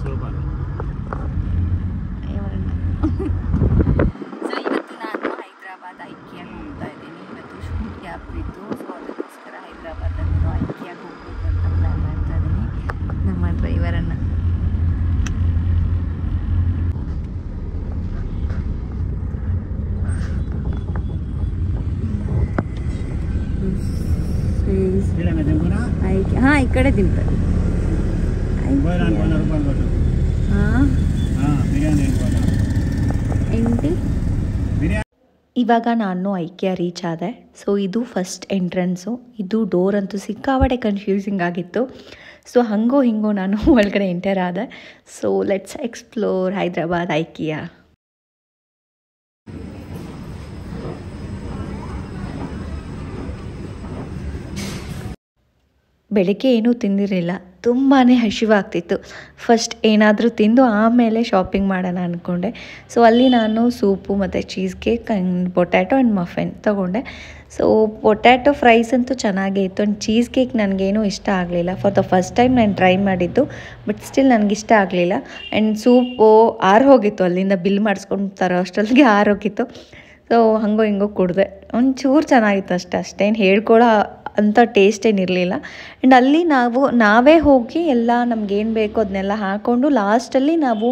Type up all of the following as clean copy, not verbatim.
Super. So ಇವತ್ತು ನಾನು ಹೈದ್ರಾಬಾದ್ ಐಕಿಯಾಗೆ ಹೋಗ್ತಾ ಇದ್ದೀನಿ. ಇವತ್ತು ಶೂಟ್ ಗ್ಯಾಪ್ ಇತ್ತು, ಸೊ ಅದಕ್ಕೋಸ್ಕರ ಹೈದ್ರಾಬಾದಲ್ಲಿ ಐಕಿಯಾಗೆ ಹೋಗಬೇಕು ಅಂತ ಪ್ಲ್ಯಾನ್ ಮಾಡ್ತಾ ಇದ್ದೀನಿ ನಮ್ಮ ಡ್ರೈವರನ್ನು. हाँ इकड़े दिंपे ಇವಾಗ ನಾನು ಐಕಿಯಾ ರೀಚ್ ಆದೆ. ಸೊ ಇದು ಫಸ್ಟ್ ಎಂಟ್ರೆನ್ಸು. ಇದು ಡೋರ್ ಅಂತೂ ಸಿಕ್ಕಾಪಟ್ಟೆ ಕನ್ಫ್ಯೂಸಿಂಗ್ ಆಗಿತ್ತು. ಸೊ ಹಂಗೋ ಹಿಂಗೋ ನಾನು ಒಳಗಡೆ ಎಂಟರ್ ಆದೆ. So let's explore Hyderabad IKEA. ಬೆಳಗ್ಗೆ ಏನೂ ತಿಂದಿರಲಿಲ್ಲ, ತುಂಬಾ ಹಸಿವಾಗ್ತಿತ್ತು. ಫಸ್ಟ್ ಏನಾದರೂ ತಿಂದು ಆಮೇಲೆ ಶಾಪಿಂಗ್ ಮಾಡೋಣ ಅಂದ್ಕೊಂಡೆ. ಸೊ ಅಲ್ಲಿ ನಾನು ಸೂಪು ಮತ್ತು cheese cake and potato and muffin ತೊಗೊಂಡೆ. ಸೊ ಪೊಟ್ಯಾಟೊ ಫ್ರೈಸ್ ಅಂತೂ ಚೆನ್ನಾಗೇ ಇತ್ತು ಆ್ಯಂಡ್ ಚೀಸ್ ಕೇಕ್ ನನಗೇನೂ ಇಷ್ಟ ಆಗಲಿಲ್ಲ. ಫಾರ್ ದ ಫಸ್ಟ್ ಟೈಮ್ ನಾನು ಟ್ರೈ ಮಾಡಿದ್ದು, ಬಟ್ ಸ್ಟಿಲ್ ನನಗಿಷ್ಟ ಆಗಲಿಲ್ಲ. ಆ್ಯಂಡ್ ಸೂಪು ಆರೋಗಿತ್ತು, ಅಲ್ಲಿಂದ ಬಿಲ್ ಮಾಡಿಸ್ಕೊಂಡು ತರೋ ಅಷ್ಟೊತ್ತಿಗೆ ಆರೋಗಿತ್ತು. ಸೊ ಹಂಗೋ ಹಿಂಗೋ ಕುಡಿದೆ. ಒಂಚೂರು ಚೆನ್ನಾಗಿತ್ತು ಅಷ್ಟೇನು ಹೇಳ್ಕೊಳ್ಳೋ ಅಂಥ ಟೇಸ್ಟ್ ಏನಿರಲಿಲ್ಲ. ಆ್ಯಂಡ್ ಅಲ್ಲಿ ನಾವೇ ಹೋಗಿ ಎಲ್ಲ ನಮಗೇನು ಬೇಕೋ ಅದನ್ನೆಲ್ಲ ಹಾಕ್ಕೊಂಡು ಲಾಸ್ಟಲ್ಲಿ ನಾವು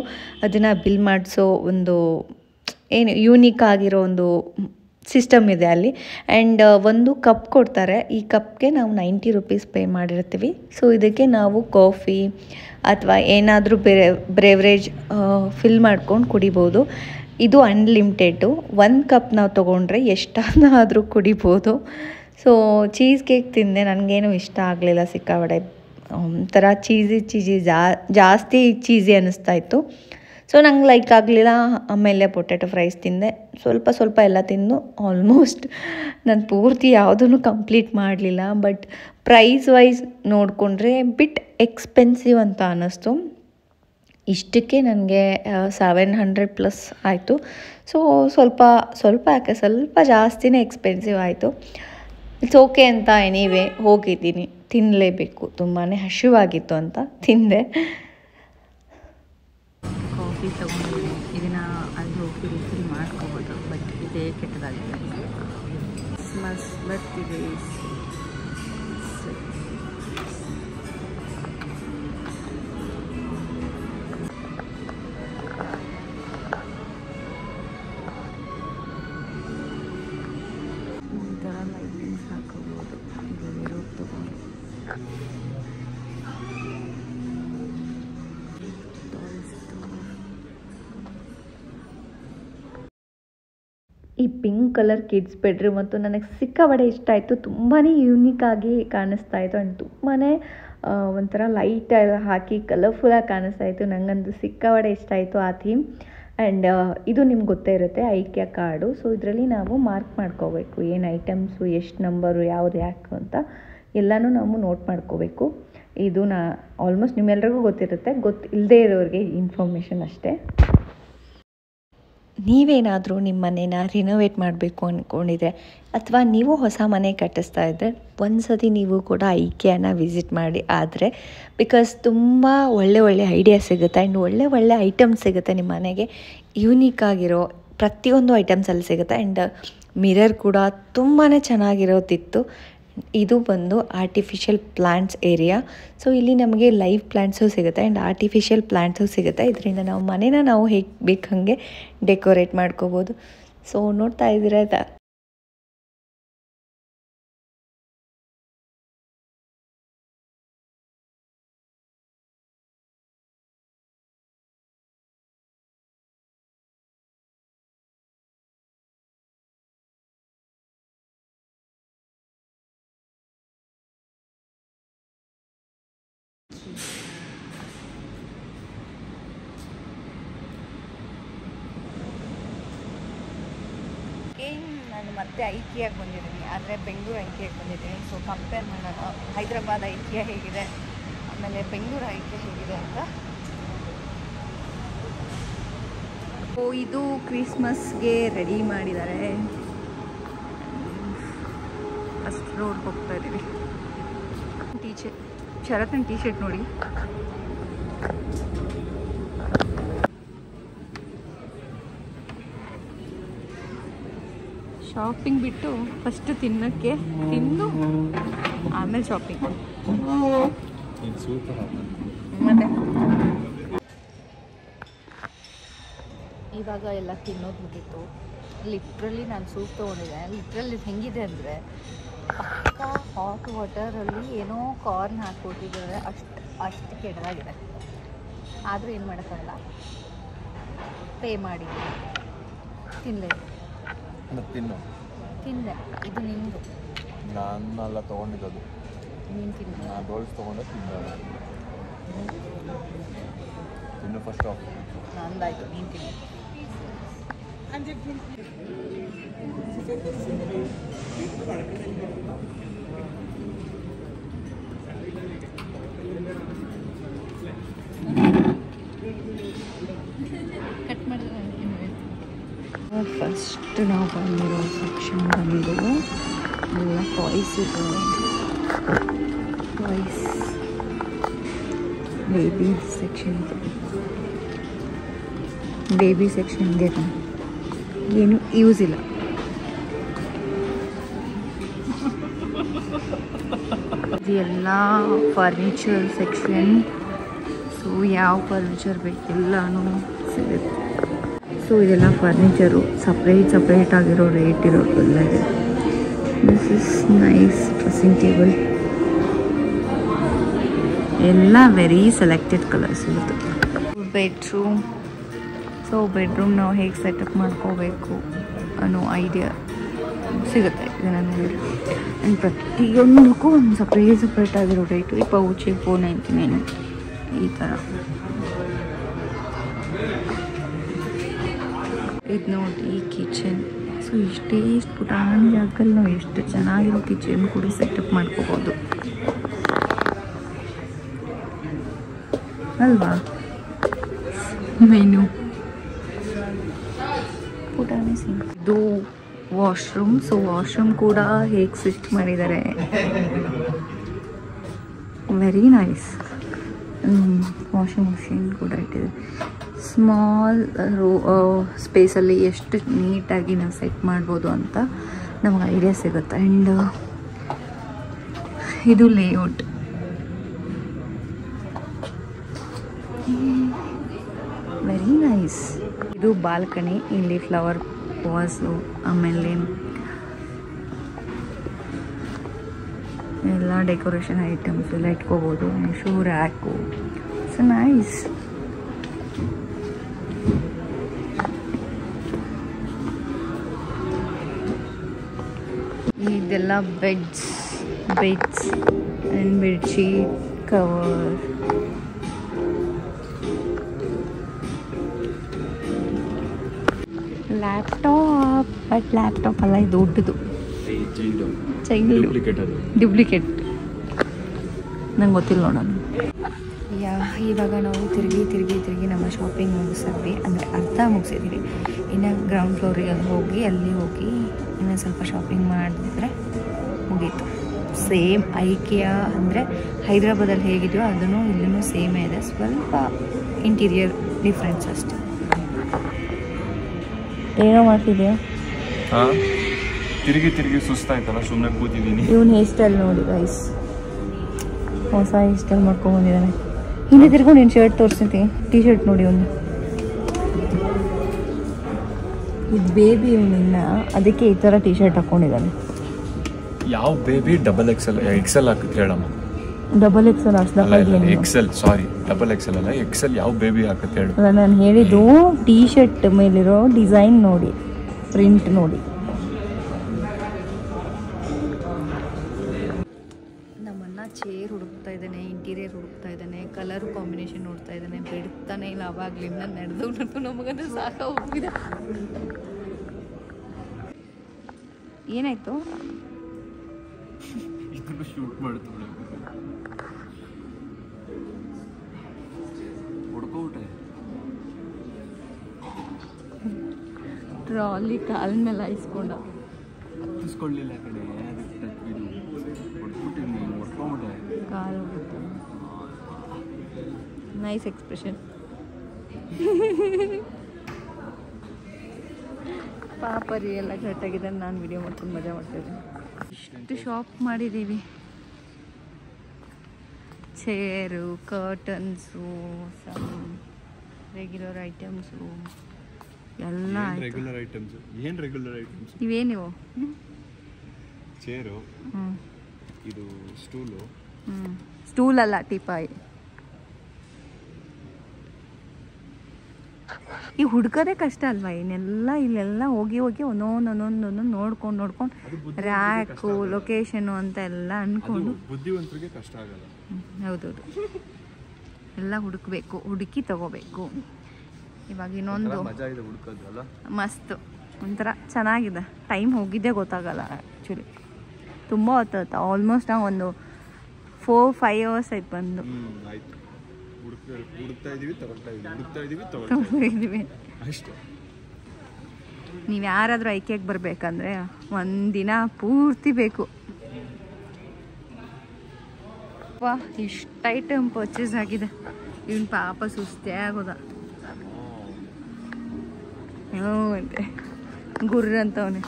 ಅದನ್ನು ಬಿಲ್ ಮಾಡಿಸೋ ಒಂದು ಏನು ಯೂನಿಕ್ ಆಗಿರೋ ಒಂದು ಸಿಸ್ಟಮ್ ಇದೆ ಅಲ್ಲಿ. ಆ್ಯಂಡ್ ಒಂದು ಕಪ್ ಕೊಡ್ತಾರೆ. ಈ ಕಪ್ಗೆ ನಾವು 90 ರೂಪೀಸ್ ಪೇ ಮಾಡಿರ್ತೀವಿ. ಸೊ ಇದಕ್ಕೆ ನಾವು ಕಾಫಿ ಅಥವಾ ಏನಾದರೂ ಬ್ರೇವರೇಜ್ ಫಿಲ್ ಮಾಡ್ಕೊಂಡು ಕುಡಿಬೋದು. ಇದು ಅನ್ಲಿಮಿಟೆಡ್ಡು. 1 ಕಪ್ ನಾವು ತೊಗೊಂಡ್ರೆ ಎಷ್ಟಾದರೂ ಕುಡಿಬೋದು. ಸೊ ಚೀಸ್ ಕೇಕ್ ತಿಂದೆ, ನನಗೇನು ಇಷ್ಟ ಆಗಲಿಲ್ಲ. ಸಿಕ್ಕಾಪಟ್ಟೆ ಒಂಥರ ಚೀಸಿ ಜಾಸ್ತಿ ಚೀಸಿ ಅನ್ನಿಸ್ತಾ ಇತ್ತು. ಸೊ ನಂಗೆ ಲೈಕ್ ಆಗಲಿಲ್ಲ. ಆಮೇಲೆ ಪೊಟ್ಯಾಟೊ ಫ್ರೈಸ್ ತಿಂದೆ, ಸ್ವಲ್ಪ ಎಲ್ಲ ತಿಂದು ಆಲ್ಮೋಸ್ಟ್ ನಾನು ಪೂರ್ತಿ ಯಾವುದೂ ಕಂಪ್ಲೀಟ್ ಮಾಡಲಿಲ್ಲ. ಬಟ್ ಪ್ರೈಸ್ ವೈಸ್ ನೋಡಿಕೊಂಡ್ರೆ ಬಿಟ್ ಎಕ್ಸ್ಪೆನ್ಸಿವ್ ಅಂತ ಅನ್ನಿಸ್ತು. ಇಷ್ಟಕ್ಕೆ ನನಗೆ 700+ ಆಯಿತು. ಸೊ ಸ್ವಲ್ಪ ಯಾಕೆ ಸ್ವಲ್ಪ ಜಾಸ್ತಿನೇ ಎಕ್ಸ್ಪೆನ್ಸಿವ್ ಆಯಿತು. ಇಟ್ಸ್ ಓಕೆ ಅಂತ ಎನಿವೇ ಹೋಗಿದ್ದೀನಿ, ತಿನ್ನಲೇಬೇಕು. ತುಂಬಾ ಹಸಿವಾಗಿತ್ತು ಅಂತ ತಿಂದೆ. ಕಾಫಿ ತೊಗೊಂಡಿದ್ದೀನಿ. ಇದನ್ನು ಅಲ್ಲಿ ಹೋಗಿ ರಿಫಿಲ್ ಮಾಡ್ಕೋಬೋದು. ಬಟ್ ಇದೇ ಕೆಟ್ಟದಾಗಿದೆ. ಕ್ರಿಸ್ಮಸ್ ಬರ್ತಿದೆ. ಲೈಟಿಂಗ್ಸ್ ಹಾಕೋಬೋದು. ಇದು ತಗೊಂಡು ಈ ಪಿಂಕ್ ಕಲರ್ ಕಿಡ್ಸ್ ಬೆಡ್ರೂಮ್ ಅಂತೂ ನನಗೆ ಸಿಕ್ಕಾಪಟ್ಟೆ ಇಷ್ಟ ಆಯಿತು. ತುಂಬಾ ಯೂನಿಕ್ ಆಗಿ ಕಾಣಿಸ್ತಾ ಇತ್ತು ಆ್ಯಂಡ್ ತುಂಬಾ ಒಂಥರ ಲೈಟ್ ಹಾಕಿ ಕಲರ್ಫುಲ್ಲಾಗಿ ಕಾಣಿಸ್ತಾ ಇತ್ತು. ನನಗಂತೂ ಸಿಕ್ಕಾಪಟ್ಟೆ ಇಷ್ಟ ಆಯಿತು ಆ ಥೀಮ್. ಆ್ಯಂಡ್ ಇದು ನಿಮ್ಗೆ ಗೊತ್ತೇ ಇರುತ್ತೆ ಐಕಿಯಾ ಕಾರ್ಡು. ಸೊ ಇದರಲ್ಲಿ ನಾವು ಮಾರ್ಕ್ ಮಾಡ್ಕೋಬೇಕು, ಏನು ಐಟಮ್ಸು, ಎಷ್ಟು ನಂಬರು, ಯಾವುದು ಯಾಕೆ ಅಂತ ಎಲ್ಲನೂ ನಾವು ನೋಟ್ ಮಾಡ್ಕೋಬೇಕು. ಇದು ಆಲ್ಮೋಸ್ಟ್ ನಿಮ್ಮೆಲ್ರಿಗೂ ಗೊತ್ತಿರುತ್ತೆ, ಇಲ್ಲದೇ ಇರೋರಿಗೆ ಇನ್ಫಾರ್ಮೇಷನ್ ಅಷ್ಟೇ. ನೀವೇನಾದರೂ ನಿಮ್ಮ ಮನೇನ ರಿನೋವೇಟ್ ಮಾಡಬೇಕು ಅಂದ್ಕೊಂಡಿದ್ರೆ ಅಥವಾ ನೀವು ಹೊಸ ಮನೆ ಕಟ್ಟಿಸ್ತಾ ಇದ್ದರೆ ಒಂದು ಸತಿ ನೀವು ಕೂಡ ಐಕಿಯಾನ ವಿಸಿಟ್ ಮಾಡಿ. ಆದರೆ ಬಿಕಾಸ್ ತುಂಬ ಒಳ್ಳೆ ಐಡಿಯಾ ಸಿಗುತ್ತೆ ಆ್ಯಂಡ್ ಒಳ್ಳೆ ಐಟಮ್ಸ್ ಸಿಗುತ್ತೆ ನಿಮ್ಮ ಮನೆಗೆ. ಯೂನಿಕ್ ಆಗಿರೋ ಪ್ರತಿಯೊಂದು ಐಟಮ್ಸ್ ಅಲ್ಲಿ ಸಿಗುತ್ತೆ. ಆ್ಯಂಡ್ ಮಿರರ್ ಕೂಡ ತುಂಬಾ ಚೆನ್ನಾಗಿರೋದಿತ್ತು. ಇದು ಬಂದು ಆರ್ಟಿಫಿಷಿಯಲ್ ಪ್ಲ್ಯಾಂಟ್ಸ್ ಏರಿಯಾ. ಸೊ ಇಲ್ಲಿ ನಮಗೆ ಲೈವ್ ಪ್ಲ್ಯಾಂಟ್ಸು ಸಿಗುತ್ತೆ ಆ್ಯಂಡ್ ಆರ್ಟಿಫಿಷಿಯಲ್ ಪ್ಲ್ಯಾಂಟ್ಸು ಸಿಗುತ್ತೆ. ಇದರಿಂದ ನಾವು ಮನೇನ ನಾವು ಹೇಗೆ ಬೇಕು ಹಾಗೆ ಡೆಕೋರೇಟ್ ಮಾಡ್ಕೋಬೋದು. ಸೊ ನೋಡ್ತಾ ಇದ್ದೀರಾ ನಾನು ಮತ್ತೆ ಐಕಿಯಾಗೆ ಬಂದಿದ್ದೀನಿ, ಆದರೆ ಬೆಂಗಳೂರು ಐಕಿಯಾಗೆ ಬಂದಿದ್ದೀನಿ. ಸೊ ಕಂಪೇರ್ ಮಾಡೋಣ ಹೈದ್ರಾಬಾದ್ ಐಕಿಯಾ ಹೇಗಿದೆ ಆಮೇಲೆ ಬೆಂಗಳೂರು ಐಕಿಯಾ ಹೇಗಿದೆ ಅಂತ. ಸೊ ಇದು ಕ್ರಿಸ್ಮಸ್ಗೆ ರೆಡಿ ಮಾಡಿದ್ದಾರೆ. ಫಸ್ಟ್ ರೋಡ್ಗೆ ಹೋಗ್ತಾ ಇದ್ದೀವಿ. ಶರತ್ನ ಟೀ ಶರ್ಟ್ ನೋಡಿ, ಶಾಪಿಂಗ್ ಬಿಟ್ಟು ಫಸ್ಟ್ ತಿನ್ನೋಕ್ಕೆ ತಿಂದು ಆಮೇಲೆ ಶಾಪಿಂಗ್. ಮತ್ತೆ ಇವಾಗ ಎಲ್ಲ ತಿನ್ನೋದು ಮುಗೀತು. ಲಿಟ್ರಲಿ ನಾನು ಸೂಪ್ ತೊಗೊಂಡಿದ್ದೆ. ಲಿಟ್ರಲಿ ಹೆಂಗಿದೆ ಅಂದರೆ ಪಕ್ಕ ಹಾಟ್ ವಾಟರಲ್ಲಿ ಏನೋ ಕಾರ್ನ್ ಹಾಕ್ಕೊಟ್ಟಿದ್ದಾರೆ, ಅಷ್ಟು ಕೆಡವಾಗಿದೆ. ಆದರೂ ಏನು ಮಾಡೋಕ್ಕಾಗಲ್ಲ, ಪೇ ಮಾಡಿ ತಿನ್ನಲೇ. ತಿಂದೆ. ಇದು ನಿಂದು. ನಾನೆಲ್ಲ ತೊಗೊಂಡಿದ್ದು. ನೀನು ತಿಂದ? ನಾನು ರೋಲ್ಸ್ ತೊಗೊಂಡೆ ತಿಂದೆ. ತಿನ್ನು ಫಸ್ಟ್ ಆಫ್. ನಂದಾಯ್ತು, ನೀನು ತಿನ್ನು. ಕಟ್ ಮಾಡಿದ್ರೆ ಫಸ್ಟ್ ನಾವು ಬಂದಿರೋ ಸೆಕ್ಷನ್ ಬಂದು ಎಲ್ಲ ಟಾಯ್ಸ್ ಇದೆ. ಟಾಯ್ಸ್ ಬೇಬಿ ಸೆಕ್ಷನ್ ಇದೆ. ಬೇಬಿ ಸೆಕ್ಷನ್ಗೆ ಏನು ಯೂಸ್ ಇಲ್ಲ. ಇದೆಲ್ಲ ಫರ್ನಿಚರ್ ಸೆಕ್ಷನ್. ಸೊ ಯಾವ ಫರ್ನಿಚರ್ ಬೇಕೆಲ್ಲನೂ ಸಿಗುತ್ತೆ. ಸೊ ಇದೆಲ್ಲ ಫರ್ನಿಚರು ಸಪ್ರೇಟ್ ಆಗಿರೋ ರೇಟ್ ಇರೋದೆಲ್ಲ ಇದೆ. This is nice dressing table. ಎಲ್ಲ ವೆರಿ ಸೆಲೆಕ್ಟೆಡ್ ಕಲರ್ಸ್ ಇರುತ್ತೆ. ಬೆಡ್ರೂಮ್. ಸೊ ಬೆಡ್ರೂಮ್ ನಾವು ಹೇಗೆ ಸೆಟಪ್ ಮಾಡ್ಕೋಬೇಕು ಅನ್ನೋ ಐಡಿಯಾ ಸಿಗುತ್ತೆ ಇದನ್ನು ನೋಡಿ. ಆ್ಯಂಡ್ ಪ್ರತಿಯೊಂದಕ್ಕೂ ಒಂದು ಸಪ್ರೇಟ್ ಆಗಿರೋ ರೇಟು. ಈ ಪೌಚಿಗೆ $4.99 ಈ ಥರ. ಇದು ನೋಡಿ ಕಿಚನ್. ಸೊ ಇಷ್ಟು ಪುಟಾಣಿ ಜಾಗದಲ್ಲಿ ನಾವು ಎಷ್ಟು ಚೆನ್ನಾಗಿರೋ ಕಿಚನ್ ಕೂಡ ಸೆಟಪ್ ಮಾಡ್ಕೋಬೋದು ಅಲ್ವಾ. ಮೆನು ಪುಟಾಣಿ ಸಿಂಕ್. ಇದು ವಾಶ್ರೂಮ್. ಸೊ ವಾಶ್ರೂಮ್ ಕೂಡ ಹೇಗೆ ಸ್ವಿಚ್ ಮಾಡಿದ್ದಾರೆ, ವೆರಿ ನೈಸ್. ವಾಷಿಂಗ್ ಮಿಷಿನ್ ಕೂಡ ಇಟ್ಟಿದೆ. ಸ್ಮಾಲ್ ಸ್ಪೇಸಲ್ಲಿ ಎಷ್ಟು ನೀಟಾಗಿ ನಾವು ಸೆಟ್ ಮಾಡ್ಬೋದು ಅಂತ ನಮಗೆ ಐಡಿಯಾ ಸಿಗುತ್ತೆ. ಆ್ಯಂಡ್ ಇದು ಲೇಔಟ್. Very nice. ಇದು ಬಾಲ್ಕನಿ. ಇಲ್ಲಿ ಫ್ಲವರ್ ವಾಸು, ಆಮೇಲೆ ಎಲ್ಲ ಡೆಕೋರೇಷನ್ ಐಟಮ್ಸ್ ಎಲ್ಲ ಇಟ್ಕೋಬೋದು. Shoe rack. It's nice. ಇದೆಲ್ಲ beds and bedsheet cover. Laptop. But laptop ಅಲ್ಲ, ಇದು ದೊಡ್ಡದು ಡ್ಯೂಪ್ಲಿಕೇಟ್. ನಂಗೆ ಗೊತ್ತಿಲ್ಲ ನೋಡೋಣ. ಇವಾಗ ನಾವು ತಿರುಗಿ ನಮ್ಮ ಶಾಪಿಂಗ್ ಮುಗಿಸಿದ್ವಿ. ಅಂದರೆ ಅರ್ಧ ಮುಗಿಸಿದ್ದೀವಿ. ಇನ್ನು ಗ್ರೌಂಡ್ ಫ್ಲೋರಿಗೆ ಹೋಗಿ ಇನ್ನೂ ಸ್ವಲ್ಪ ಶಾಪಿಂಗ್ ಮಾಡಿದ್ರೆ ಮುಗೀತು. ಸೇಮ್ ಐಕಿಯಾ ಅಂದರೆ ಹೈದ್ರಾಬಾದಲ್ಲಿ ಹೇಗಿದೆಯೋ ಅದನ್ನು ಇಲ್ಲೂ ಸೇಮೇ ಇದೆ. ಸ್ವಲ್ಪ ಇಂಟೀರಿಯರ್ ಡಿಫ್ರೆನ್ಸ್ ಅಷ್ಟೇ. ಏನೋ ಮಾಡ್ತಿದ್ಯಾ? ತಿರುಗಿ ಸುಸ್ತಾಯ್ತಲ್ಲ, ಸುಮ್ಮನೆ ಕೂತಿದ್ದೀನಿ. ಇವನು ಹೇರ್ ಸ್ಟೈಲ್ ನೋಡಿ ಗೈಸ್, ಹೊಸ ಹೇರ್ ಸ್ಟೈಲ್ ಮಾಡ್ಕೊಂಡ್ಬಂದಿದ್ದಾನೆ. ಹಿಂದೆ ತಿರ್ಕೊಂಡು ನೀನು ಶರ್ಟ್ ತೋರಿಸ್ತೀನಿ. ಟೀ ಶರ್ಟ್ ನೋಡಿ ಒಂದು. ಇದು ಬೇಬಿ ಇವನಿನ್ನ, ಅದಕ್ಕೆ ಈ ಥರ ಟೀ ಶರ್ಟ್ ಹಾಕ್ಕೊಂಡಿದ್ದಾನೆ. ಯಾವ ಬೇಬಿ? XL ಹಾಕುತ್ತೆ ಹೇಳಮ್ಮ. XL XL ಅಲ್ಲ, XL ಯಾವ ಬೇಬಿ ಹಾಕುತ್ತೆ ಹೇಳು. ನಾನು ಹೇಳಿದ್ದು ಟೀ ಶರ್ಟ್ ಮೇಲಿರೋ ಡಿಸೈನ್ ನೋಡಿ, ಪ್ರಿಂಟ್ ನೋಡಿ. ನಮ್ಮನ್ನ ಚೇರ್ ಹುಡುಕ್ತಾ ಇದ್ದಾನೆ, ಇಂಟೀರಿಯರ್ ಹುಡುಕ್ತಾ ಇದ್ದಾನೆ, ಕಲರ್ ಕಾಂಬಿನೇಷನ್ ನೋಡ್ತಾ ಇದ್ದಾನೆ. ಬಿಡ್ತಾನೆ ಇಲ್ಲ. ಅವಾಗ್ಲಿಂದ ನಡೆದು ನಮಗಂದ್ರೆ ಸಾಕ ಹೋಗಿದೆ. ಏನಾಯ್ತು? ಶೂಟ್ ಮಾಡ್ತಾಳೆ. ಟ್ರಾಲಿ ಕಾಲ ಮೇಲೆ ಹಾಯಿಸ್ಕೊಂಡ. ಹತ್ತಿಸ್ಕೊಳ್ಳಿಲ್ಲ ಕಡೆ ಕಾಲು ನೈಸ್ ಎಕ್ಸ್ಪ್ರೆಷನ್. ಪಾಪ ರೀ ಎಲ್ಲ ಕರೆಕ್ಟಾಗಿದೆ. ನಾನು ವಿಡಿಯೋ ಮಾಡ್ಕೊಂಡು ಮಜಾ ಮಾಡ್ತಾಯಿದ್ದೀನಿ. ಇಷ್ಟು ಶಾಪ್ ಮಾಡಿದ್ದೀವಿ. Chair, curtains, some regular items ಎಲ್ಲ ರೆಗ್ಯುಲರ್ ಐಟಮ್ಸ್. ಏನು ರೆಗ್ಯುಲರ್ ಐಟಮ್ಸ್ ಇವೇನಿವು? ಚೇರು, ಇದು ಸ್ಟೂಲು. ಸ್ಟೂಲ್ ಅಲ್ಲ, ಟೀಪಾಯಿ. ಈ ಹುಡ್ಕೋದೇ ಕಷ್ಟ ಅಲ್ವಾ? ಇನ್ನೆಲ್ಲ ಇಲ್ಲೆಲ್ಲ ಹೋಗಿ ಒಂದೊಂದು ನೋಡ್ಕೊಂಡು ರ್ಯಾಕು, ಲೊಕೇಶನು ಅಂತ ಎಲ್ಲ ಅನ್ಕೊಂಡು ಬುದ್ಧಿವಂತರಿಗೆ ಕಷ್ಟ ಆಗಲ್ಲ. ಹೌದೌದು, ಎಲ್ಲ ಹುಡುಕಿ ತಗೋಬೇಕು. ಇವಾಗ ಇನ್ನೊಂದು ಮಜಾ ಇದೆ ಹುಡ್ಕೋದು ಅಲ್ಲ, ಮಸ್ತ್ ಒಂಥರ ಚೆನ್ನಾಗಿದೆ. ಟೈಮ್ ಹೋಗಿದ್ದೇ ಗೊತ್ತಾಗಲ್ಲ ಆ್ಯಕ್ಚುಲಿ. ತುಂಬ ಹೊತ್ತಾಯ್ತು, ಆಲ್ಮೋಸ್ಟ್ ನಾವು ಒಂದು 4-5 hours ಆಯ್ತು ಬಂದು. ಆಯ್ತು, ಹುಡುಕ್ತಾ ಇದೀವಿ ಅಷ್ಟೇ. ನೀವು ಯಾರಾದರೂ ಐಕೆಗೆ ಬರಬೇಕಂದ್ರೆ ಒಂದಿನ ಪೂರ್ತಿ ಬೇಕು. ಇಷ್ಟು ಐಟಮ್ ಪರ್ಚೇಸ್ ಆಗಿದೆ. ಇವನ್ ಪಾಪ ಸುಸ್ತೇ ಆಗೋದ. ಅಂತೆ ಗುರ್ರ ಅಂತವನೆ.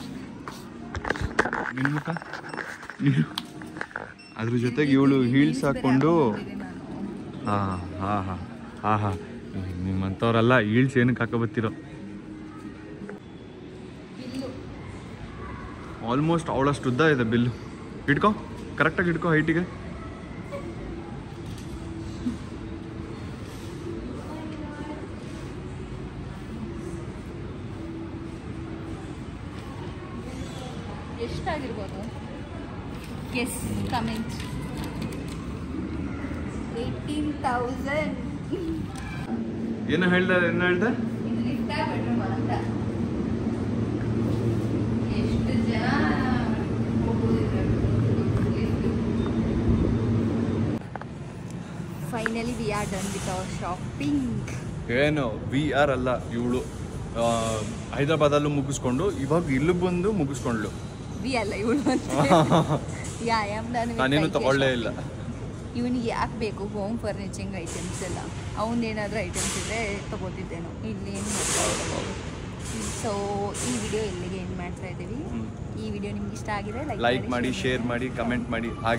ಅದ್ರ ಜೊತೆಗೆ ಇವಳು ಹೀಲ್ಸ್ ಹಾಕೊಂಡು ನಿಮ್ಮಂಥವ್ರಲ್ಲ ಹೀಲ್ಸ್ ಏನಕ್ಕೆ ಹಾಕೋಬತ್ತಿರೋ. ಆಲ್ಮೋಸ್ಟ್ ಅವಳಷ್ಟು ಉದ್ದ ಇದೆ ಬಿಲ್ಲು. ಇಟ್ಕೋ, ಕರೆಕ್ಟಾಗಿ ಇಟ್ಕೋ ಹೈಟಿಗೆ. ಎಷ್ಟಾಗಿರ್ಬೋದು? Guess, comment. 18,000. ಏನು ಹೇಳ್ದೆ? ಎಷ್ಟು ಜನ finally we are done with our shopping. ಏನು ವಿ ಆರ್ ಅಲ್ಲ, ಇವಳು ಹೈದರಾಬಾದಲ್ಲೂ ಮುಗಿಸ್ಕೊಂಡು ಇವಾಗ ಇಲ್ಲಿ ಬಂದು ಮುಗಿಸ್ಕೊಂಡ್ಲು. ವಿ ಅಲ್ಲ ಇವಳು. ನಾನೇನು ತಗೊಳ್ಳೇ ಇಲ್ಲ. ಇವನಿಗೆ ಯಾಕೆ ಬೇಕು ಹೋಮ್ ಫರ್ನಿಚಿಂಗ್ ಐಟಮ್ಸ್ ಎಲ್ಲ? ಅವನೇನಾದರೂ ಐಟಮ್ಸ್ ಇದ್ದರೆ ತೊಗೋತಿದ್ದೇನೋ. ಇಲ್ಲಿ ಏನು ಮಾಡ್ತಾ ಇರೋದು. ಸೊ ಈ ವಿಡಿಯೋ ಇಲ್ಲಿಗೆ ಏನು ಮಾಡ್ತಾ ಇದ್ದೀವಿ. ಈ ವಿಡಿಯೋ ನಿಮ್ಗೆ ಇಷ್ಟ ಆಗಿದೆ ಲೈಕ್ ಮಾಡಿ, ಶೇರ್ ಮಾಡಿ, ಕಮೆಂಟ್ ಮಾಡಿ.